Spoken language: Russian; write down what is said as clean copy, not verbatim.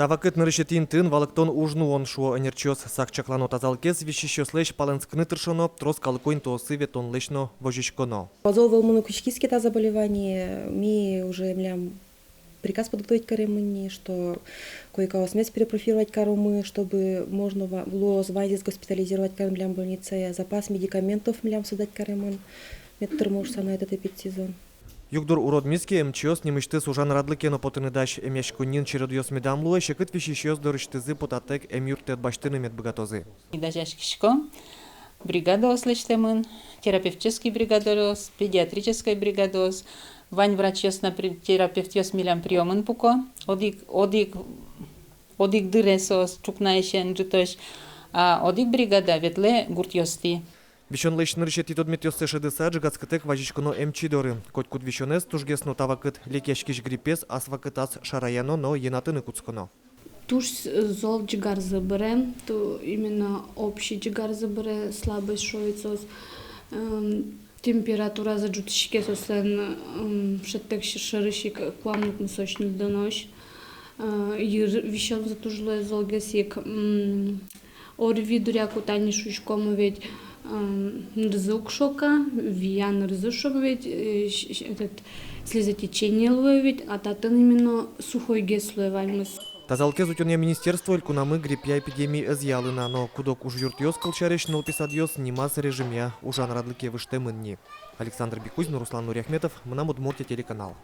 Тавакыт нырышетин тын валыктон ужну он шуо энерчос сакчаклано тазалкес вещещос лещ паленскны тыршоно трос калкоин тосы ветон лещно вожичконо. Позовал монокучкийские заболевания, ми уже млям приказ подготовить каремыни, что кое-кого смесь перепрофилировать карумы, чтобы можно было звать госпитализировать каремлям больнице, запас медикаментов млям создать каремын, медтормошса на этот эпидсезон. Югдур уродмиски МЧОС немышты сужан радлыкено потыныдаш эмешкунин чередуёс медамлуэ шекыт вещещёс дорыштызы потатек эмюртет баштыны медбогатозы. Идажашкишко, бригада ослештемын, терапевтический бригадоз, педиатрический бригадоз, вань врачёс на терапевтёс милям приёмын пуко, одик дыресос, чукнаешен житош, а одик бригада ветле гуртёсти. Вишон лещ нырышети тодметёс сэшэдыса джигацкытек вожичконо эмчидоры. Котькут вишонес тужгесно тавакыт лекешкиш гриппес асвакытас шараяно, но енатыны куцконо. Туш зол джигар забере, то именно общий джигар забере, слабость шоицос, температура заджутишке сослен шеттек шарышик кламнут носочный донош. Вишон затужлое золгесик орви дуряку тани шучкому ведь рзук шока, виян рзушок ведь этот слезотечение ловит, а татын именно сухой гес ловальмыс. Тазалкез утюне министерство илькунамы гриппя эпидемии эзъялына, но кудок уж юртьёс кылчареш нылписадьёс нимас режимя ужан радлыке выштемынни. Александр Бекузин, Руслан Нуряхметов, Мнамудмуртия телеканал.